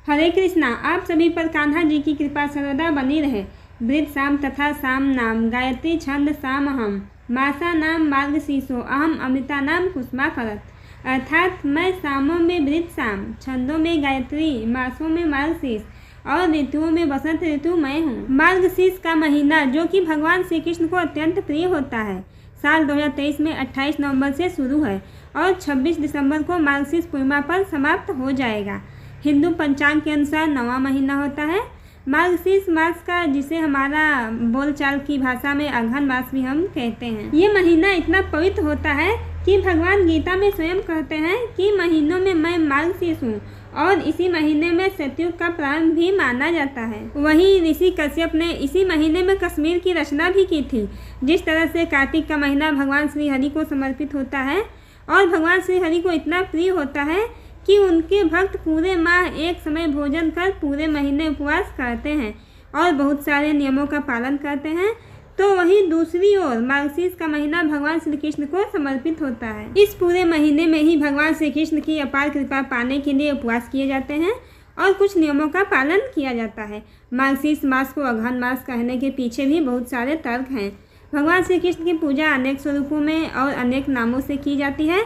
हरे कृष्णा। आप सभी पर कान्हा जी की कृपा सर्वदा बनी रहे। वृद्ध शाम तथा शाम नाम गायत्री छंद शाम हम मासा नाम मार्गशीर्षो अहम अमृता नाम कुसुमा करत। अर्थात मैं शामों में वृद्ध शाम, छंदों में गायत्री, मासों में मार्गशीर्ष और ऋतुओं में बसंत ऋतु मैं हूँ। मार्गशीर्ष का महीना जो कि भगवान श्री कृष्ण को अत्यंत प्रिय होता है, साल 2023 में 28 नवंबर से शुरू है और 26 दिसंबर को मार्गशीर्ष पूर्णिमा पर समाप्त हो जाएगा। हिंदू पंचांग के अनुसार 9वां महीना होता है मार्गशीर्ष मास का, जिसे हमारा बोलचाल की भाषा में अघन मास भी हम कहते हैं। ये महीना इतना पवित्र होता है कि भगवान गीता में स्वयं कहते हैं कि महीनों में मैं मार्गशीर्ष हूँ और इसी महीने में सतयुग का प्रारंभ भी माना जाता है। वहीं ऋषि कश्यप ने इसी महीने में कश्मीर की रचना भी की थी। जिस तरह से कार्तिक का महीना भगवान श्री हरि को समर्पित होता है और भगवान श्री हरि को इतना प्रिय होता है कि उनके भक्त पूरे माह एक समय भोजन कर पूरे महीने उपवास करते हैं और बहुत सारे नियमों का पालन करते हैं, तो वहीं दूसरी ओर मार्गशीर्ष का महीना भगवान श्री कृष्ण को समर्पित होता है। इस पूरे महीने में ही भगवान श्री कृष्ण की अपार कृपा पाने के लिए उपवास किए जाते हैं और कुछ नियमों का पालन किया जाता है। मार्गशीर्ष मास को अघन मास कहने के पीछे भी बहुत सारे तर्क हैं। भगवान श्री कृष्ण की पूजा अनेक स्वरूपों में और अनेक नामों से की जाती है,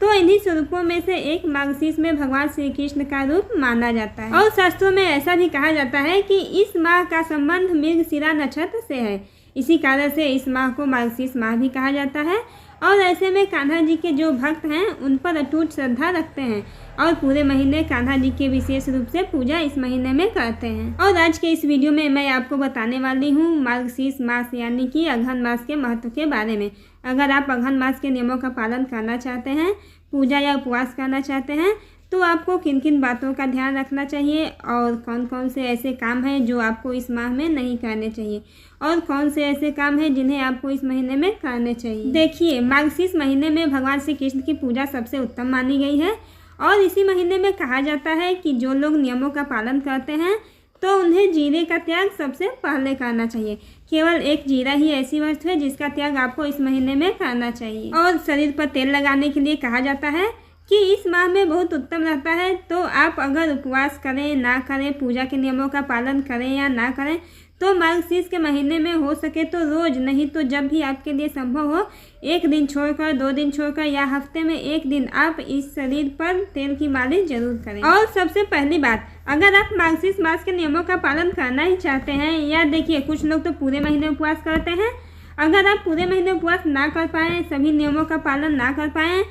तो इन्हीं स्वरूपों में से एक मार्गशीर्ष में भगवान श्री कृष्ण का रूप माना जाता है। और शास्त्रों में ऐसा भी कहा जाता है कि इस माह का संबंध मृगशिरा नक्षत्र से है, इसी कारण से इस माह को मार्गशीर्ष माह भी कहा जाता है। और ऐसे में कान्हा जी के जो भक्त हैं उन पर अटूट श्रद्धा रखते हैं और पूरे महीने कान्हा जी के विशेष रूप से पूजा इस महीने में करते हैं। और आज के इस वीडियो में मैं आपको बताने वाली हूँ मार्गशीर्ष मास यानी कि अघन मास के महत्व के बारे में। अगर आप अघन मास के नियमों का पालन करना चाहते हैं, पूजा या उपवास करना चाहते हैं, तो आपको किन किन बातों का ध्यान रखना चाहिए और कौन कौन से ऐसे काम हैं जो आपको इस माह में नहीं करने चाहिए और कौन से ऐसे काम हैं जिन्हें आपको इस महीने में करने चाहिए। देखिए, मार्गशीर्ष महीने में भगवान श्री कृष्ण की पूजा सबसे उत्तम मानी गई है और इसी महीने में कहा जाता है कि जो लोग नियमों का पालन करते हैं तो उन्हें जीरे का त्याग सबसे पहले करना चाहिए। केवल एक जीरा ही ऐसी वस्तु है जिसका त्याग आपको इस महीने में करना चाहिए। और शरीर पर तेल लगाने के लिए कहा जाता है कि इस माह में बहुत उत्तम रहता है, तो आप अगर उपवास करें ना करें, पूजा के नियमों का पालन करें या ना करें, तो मार्गशीर्ष के महीने में हो सके तो रोज़, नहीं तो जब भी आपके लिए संभव हो, एक दिन छोड़कर, 2 दिन छोड़कर या हफ्ते में एक दिन आप इस शरीर पर तेल की मालिश जरूर करें। और सबसे पहली बात, अगर आप मार्गशीर्ष मास के नियमों का पालन करना ही चाहते हैं, या देखिए कुछ लोग तो पूरे महीने उपवास करते हैं, अगर आप पूरे महीने उपवास ना कर पाएँ, सभी नियमों का पालन ना कर पाएँ,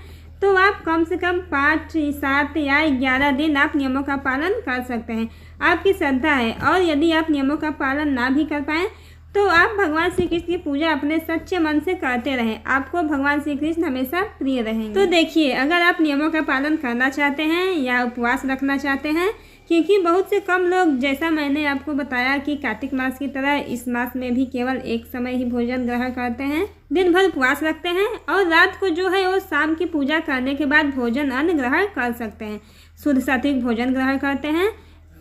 तो आप कम से कम 5, 7 या 11 दिन आप नियमों का पालन कर सकते हैं। आपकी श्रद्धा है। और यदि आप नियमों का पालन ना भी कर पाएँ तो आप भगवान श्री कृष्ण की पूजा अपने सच्चे मन से करते रहें, आपको भगवान श्री कृष्ण हमेशा प्रिय रहेंगे। तो देखिए, अगर आप नियमों का पालन करना चाहते हैं या उपवास रखना चाहते हैं, क्योंकि बहुत से कम लोग, जैसा मैंने आपको बताया कि कार्तिक मास की तरह इस मास में भी केवल एक समय ही भोजन ग्रहण करते हैं, दिन भर उपवास रखते हैं और रात को जो है वो शाम की पूजा करने के बाद भोजन अन्न ग्रहण कर सकते हैं, शुद्ध सात्विक भोजन ग्रहण करते हैं।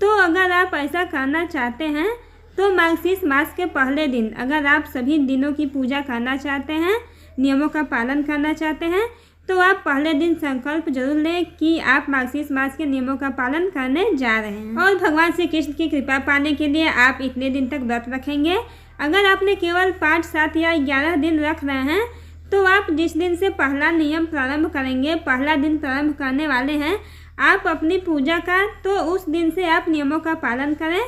तो अगर आप ऐसा करना चाहते हैं तो मार्गशीर्ष मास के पहले दिन अगर आप सभी दिनों की पूजा करना चाहते हैं, नियमों का पालन करना चाहते हैं, तो आप पहले दिन संकल्प जरूर लें कि आप मार्गशीर्ष मास के नियमों का पालन करने जा रहे हैं और भगवान श्री कृष्ण की कृपा पाने के लिए आप इतने दिन तक व्रत रखेंगे। अगर आपने केवल 5, 7 या 11 दिन रख रहे हैं, तो आप जिस दिन से पहला नियम प्रारंभ करेंगे, पहला दिन प्रारंभ करने वाले हैं आप अपनी पूजा का, तो उस दिन से आप नियमों का पालन करें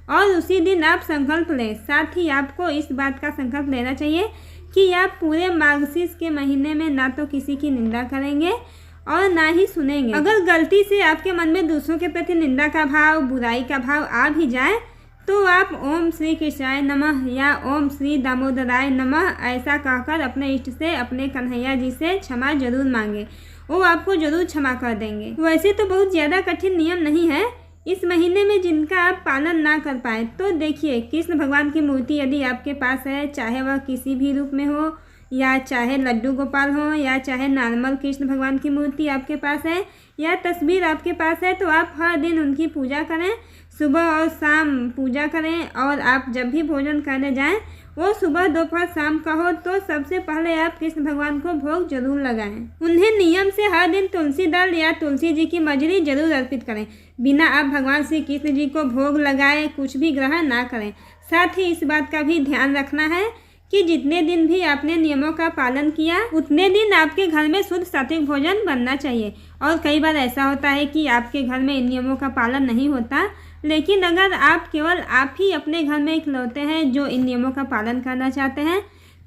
और उसी दिन आप संकल्प लें। साथ ही आपको इस बात का संकल्प लेना चाहिए कि आप पूरे मार्गशीर्ष के महीने में ना तो किसी की निंदा करेंगे और ना ही सुनेंगे। अगर गलती से आपके मन में दूसरों के प्रति निंदा का भाव, बुराई का भाव आ भी जाए, तो आप ओम श्री कृष्णाय नमः या ओम श्री दामोदराय नमः ऐसा कहकर अपने इष्ट से, अपने कन्हैया जी से क्षमा जरूर मांगे, वो आपको जरूर क्षमा कर देंगे। वैसे तो बहुत ज़्यादा कठिन नियम नहीं है इस महीने में जिनका आप पालन ना कर पाए। तो देखिए, कृष्ण भगवान की मूर्ति यदि आपके पास है, चाहे वह किसी भी रूप में हो या चाहे लड्डू गोपाल हो या चाहे नॉर्मल कृष्ण भगवान की मूर्ति आपके पास है या तस्वीर आपके पास है तो आप हर दिन उनकी पूजा करें, सुबह और शाम पूजा करें। और आप जब भी भोजन करने जाएं वो सुबह दोपहर शाम का हो तो सबसे पहले आप कृष्ण भगवान को भोग जरूर लगाएं। उन्हें नियम से हर दिन तुलसी दल या तुलसी जी की मजरी जरूर अर्पित करें। बिना आप भगवान श्री कृष्ण जी को भोग लगाए कुछ भी ग्रहण ना करें। साथ ही इस बात का भी ध्यान रखना है कि जितने दिन भी आपने नियमों का पालन किया उतने दिन आपके घर में शुद्ध सात्विक भोजन बनना चाहिए। और कई बार ऐसा होता है कि आपके घर में इन नियमों का पालन नहीं होता, लेकिन अगर केवल आप ही अपने घर में इकलौते हैं जो इन नियमों का पालन करना चाहते हैं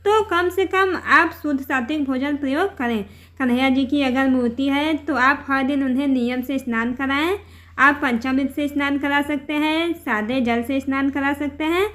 तो कम से कम आप शुद्ध सात्विक भोजन प्रयोग करें। कन्हैया जी की अगर मूर्ति है तो आप हर दिन उन्हें नियम से स्नान कराएं। आप पंचामृत से स्नान करा सकते हैं, सादे जल से स्नान करा सकते हैं,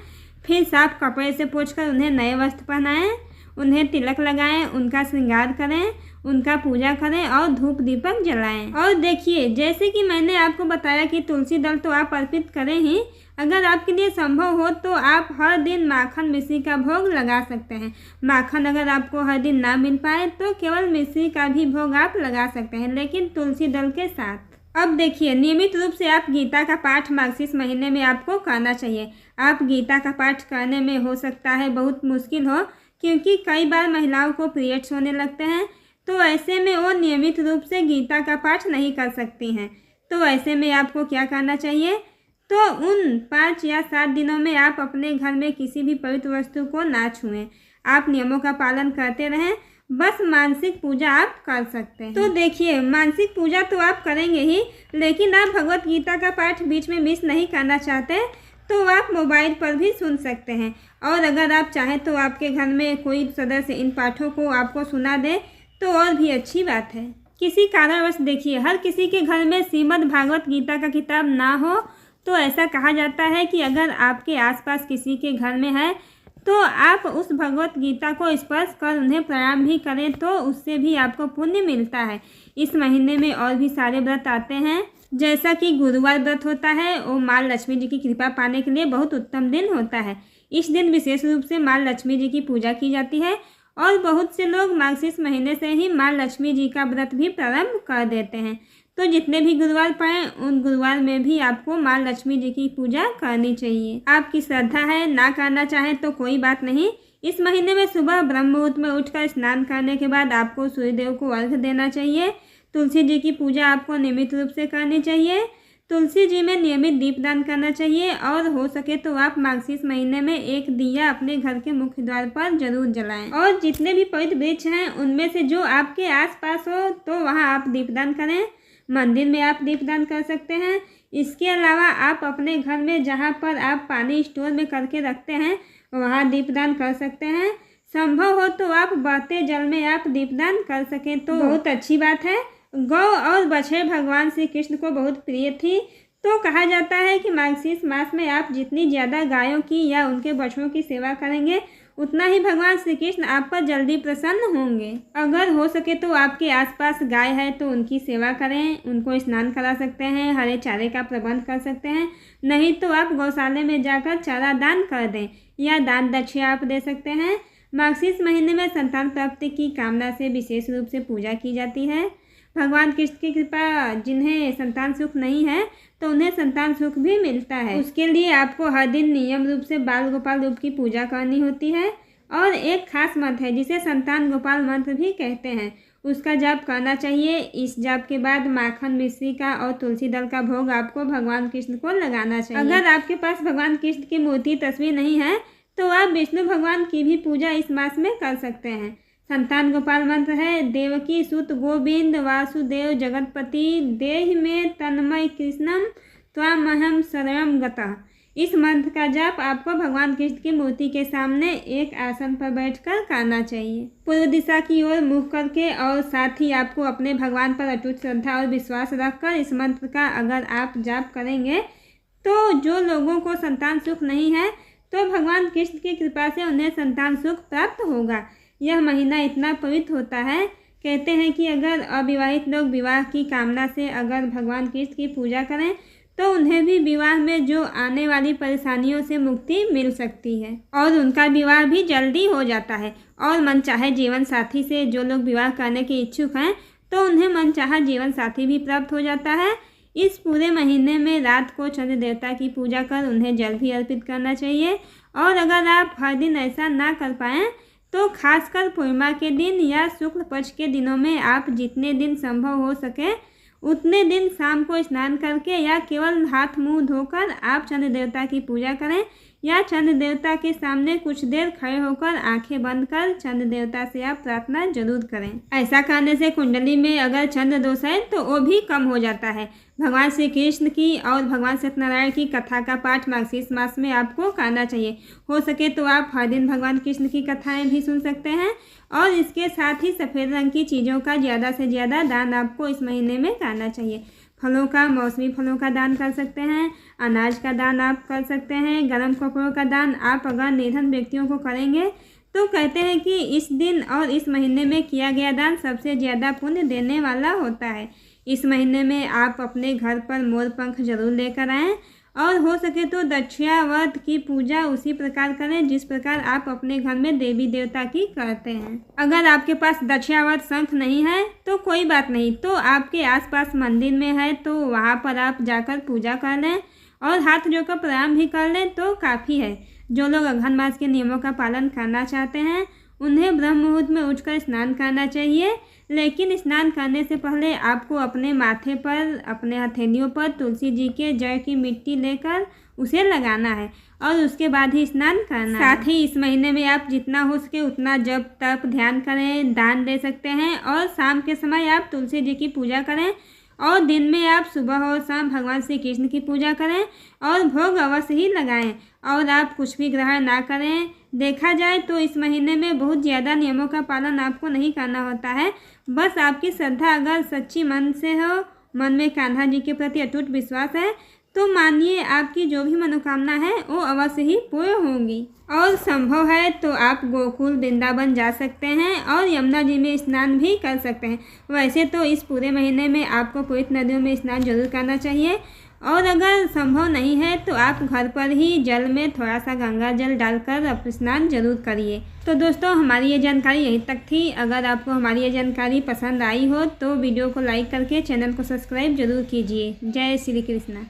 फिर साफ कपड़े से पोंछकर उन्हें नए वस्त्र पहनाएं, उन्हें तिलक लगाएं, उनका श्रृंगार करें, उनका पूजा करें और धूप दीपक जलाएं। और देखिए, जैसे कि मैंने आपको बताया कि तुलसी दल तो आप अर्पित करें ही, अगर आपके लिए संभव हो तो आप हर दिन माखन मिश्री का भोग लगा सकते हैं। माखन अगर आपको हर दिन ना मिल पाए तो केवल मिश्री का भी भोग आप लगा सकते हैं, लेकिन तुलसी दल के साथ। अब देखिए, नियमित रूप से आप गीता का पाठ मार्गशीर्ष महीने में आपको करना चाहिए। आप गीता का पाठ करने में हो सकता है बहुत मुश्किल हो, क्योंकि कई बार महिलाओं को पीरियड्स होने लगते हैं, तो ऐसे में वो नियमित रूप से गीता का पाठ नहीं कर सकती हैं। तो ऐसे में आपको क्या करना चाहिए, तो उन 5 या 7 दिनों में आप अपने घर में किसी भी पवित्र वस्तु को ना छुएं। आप नियमों का पालन करते रहें, बस मानसिक पूजा आप कर सकते हैं। तो देखिए, मानसिक पूजा तो आप करेंगे ही, लेकिन आप भगवत गीता का पाठ बीच में मिस नहीं करना चाहते तो आप मोबाइल पर भी सुन सकते हैं। और अगर आप चाहें तो आपके घर में कोई सदस्य इन पाठों को आपको सुना दे तो और भी अच्छी बात है। किसी कारणवश देखिए, हर किसी के घर में श्रीमद् भागवत गीता का किताब ना हो तो ऐसा कहा जाता है कि अगर आपके आसपास किसी के घर में है तो आप उस भगवत गीता को स्पर्श कर उन्हें प्रणाम भी करें तो उससे भी आपको पुण्य मिलता है। इस महीने में और भी सारे व्रत आते हैं, जैसा कि गुरुवार व्रत होता है। वो माँ लक्ष्मी जी की कृपा पाने के लिए बहुत उत्तम दिन होता है। इस दिन विशेष रूप से माँ लक्ष्मी जी की पूजा की जाती है और बहुत से लोग मार्गशीर्ष महीने से ही माँ लक्ष्मी जी का व्रत भी प्रारंभ कर देते हैं। तो जितने भी गुरुवार पाएँ उन गुरुवार में भी आपको माँ लक्ष्मी जी की पूजा करनी चाहिए। आपकी श्रद्धा है, ना करना चाहें तो कोई बात नहीं। इस महीने में सुबह ब्रह्म मुहूर्त में उठकर स्नान करने के बाद आपको सूर्यदेव को अर्घ्य देना चाहिए। तुलसी जी की पूजा आपको नियमित रूप से करनी चाहिए। तुलसी जी में नियमित दीपदान करना चाहिए और हो सके तो आप मार्गशीर्ष महीने में एक दिया अपने घर के मुख्य द्वार पर जरूर जलाएं। और जितने भी पवित्र वृक्ष हैं उनमें से जो आपके आसपास हो तो वहां आप दीपदान करें। मंदिर में आप दीपदान कर सकते हैं। इसके अलावा आप अपने घर में जहां पर आप पानी स्टोर में करके रखते हैं वहां दीपदान कर सकते हैं। संभव हो तो आप बहते जल में आप दीपदान कर सकें तो बहुत अच्छी बात है। गौ और बछड़े भगवान श्री कृष्ण को बहुत प्रिय थी, तो कहा जाता है कि मार्गशीर्ष मास में आप जितनी ज़्यादा गायों की या उनके बछड़ों की सेवा करेंगे उतना ही भगवान श्री कृष्ण आप पर जल्दी प्रसन्न होंगे। अगर हो सके तो आपके आसपास गाय है तो उनकी सेवा करें, उनको स्नान करा सकते हैं, हरे चारे का प्रबंध कर सकते हैं। नहीं तो आप गौशाले में जाकर चारा दान कर दें या दान दक्षिणा आप दे सकते हैं। मार्गशीर्ष महीने में संतान प्राप्ति की कामना से विशेष रूप से पूजा की जाती है। भगवान कृष्ण की कृपा जिन्हें संतान सुख नहीं है तो उन्हें संतान सुख भी मिलता है। उसके लिए आपको हर दिन नियम रूप से बाल गोपाल रूप की पूजा करनी होती है। और एक खास मंत्र है जिसे संतान गोपाल मंत्र भी कहते हैं, उसका जाप करना चाहिए। इस जाप के बाद माखन मिश्री का और तुलसी दल का भोग आपको भगवान कृष्ण को लगाना चाहिए। अगर आपके पास भगवान कृष्ण की मूर्ति तस्वीर नहीं है तो आप विष्णु भगवान की भी पूजा इस मास में कर सकते हैं। संतान गोपाल मंत्र है, देवकी सुत गोविंद वासुदेव जगतपति देहि में तन्मय कृष्णम त्वामहम शरणं गतः। इस मंत्र का जाप आपको भगवान कृष्ण की मूर्ति के सामने एक आसन पर बैठकर करना चाहिए, पूर्व दिशा की ओर मुख करके। और साथ ही आपको अपने भगवान पर अटूट श्रद्धा और विश्वास रखकर इस मंत्र का अगर आप जाप करेंगे तो जो लोगों को संतान सुख नहीं है तो भगवान कृष्ण की कृपा से उन्हें संतान सुख प्राप्त होगा। यह महीना इतना पवित्र होता है, कहते हैं कि अगर अविवाहित लोग विवाह की कामना से अगर भगवान कृष्ण की पूजा करें तो उन्हें भी विवाह में जो आने वाली परेशानियों से मुक्ति मिल सकती है और उनका विवाह भी जल्दी हो जाता है। और मनचाहे जीवन साथी से जो लोग विवाह करने के इच्छुक हैं तो उन्हें मनचाहा जीवन साथी भी प्राप्त हो जाता है। इस पूरे महीने में रात को चंद्र देवता की पूजा कर उन्हें जल भी अर्पित करना चाहिए। और अगर आप हर दिन ऐसा ना कर पाएँ तो खासकर पूर्णिमा के दिन या शुक्ल पक्ष के दिनों में आप जितने दिन संभव हो सके उतने दिन शाम को स्नान करके या केवल हाथ मुंह धोकर आप चंद्र देवता की पूजा करें या चंद्र देवता के सामने कुछ देर खड़े होकर आंखें बंद कर चंद्र देवता से आप प्रार्थना जरूर करें। ऐसा करने से कुंडली में अगर चंद्र दोष है तो वो भी कम हो जाता है। भगवान श्री कृष्ण की और भगवान सत्यनारायण की कथा का पाठ मार्गशीर्ष मास में आपको करना चाहिए। हो सके तो आप हर दिन भगवान कृष्ण की कथाएं भी सुन सकते हैं और इसके साथ ही सफ़ेद रंग की चीज़ों का ज़्यादा से ज़्यादा दान आपको इस महीने में करना चाहिए। फलों का, मौसमी फलों का दान कर सकते हैं, अनाज का दान आप कर सकते हैं, गर्म कपड़ों का दान आप अगर निर्धन व्यक्तियों को करेंगे तो कहते हैं कि इस दिन और इस महीने में किया गया दान सबसे ज़्यादा पुण्य देने वाला होता है। इस महीने में आप अपने घर पर मोर पंख जरूर लेकर आएँ और हो सके तो दक्षिणावर्त की पूजा उसी प्रकार करें जिस प्रकार आप अपने घर में देवी देवता की करते हैं। अगर आपके पास दक्षिणावर्त शंख नहीं है तो कोई बात नहीं, तो आपके आसपास मंदिर में है तो वहाँ पर आप जाकर पूजा कर लें और हाथ जोड़कर प्रणाम भी कर लें तो काफ़ी है। जो लोग अघन मास के नियमों का पालन करना चाहते हैं उन्हें ब्रह्म मुहूर्त में उठकर स्नान करना चाहिए, लेकिन स्नान करने से पहले आपको अपने माथे पर, अपने हथेलियों पर तुलसी जी के जड़ की मिट्टी लेकर उसे लगाना है और उसके बाद ही स्नान करना है। साथ ही इस महीने में आप जितना हो सके उतना जप तप ध्यान करें, दान दे सकते हैं और शाम के समय आप तुलसी जी की पूजा करें और दिन में आप सुबह और शाम भगवान श्री कृष्ण की पूजा करें और भोग अवश्य ही लगाएं और आप कुछ भी ग्रहण ना करें। देखा जाए तो इस महीने में बहुत ज़्यादा नियमों का पालन आपको नहीं करना होता है। बस आपकी श्रद्धा अगर सच्ची मन से हो, मन में कान्हा जी के प्रति अटूट विश्वास है तो मानिए आपकी जो भी मनोकामना है वो अवश्य ही पूर्ण होगी। और संभव है तो आप गोकुल वृंदावन जा सकते हैं और यमुना जी में स्नान भी कर सकते हैं। वैसे तो इस पूरे महीने में आपको पवित्र नदियों में स्नान जरूर करना चाहिए और अगर संभव नहीं है तो आप घर पर ही जल में थोड़ा सा गंगा जल डालकर आप स्नान जरूर करिए। तो दोस्तों हमारी ये जानकारी यहीं तक थी। अगर आपको हमारी ये जानकारी पसंद आई हो तो वीडियो को लाइक करके चैनल को सब्सक्राइब जरूर कीजिए। जय श्री कृष्ण।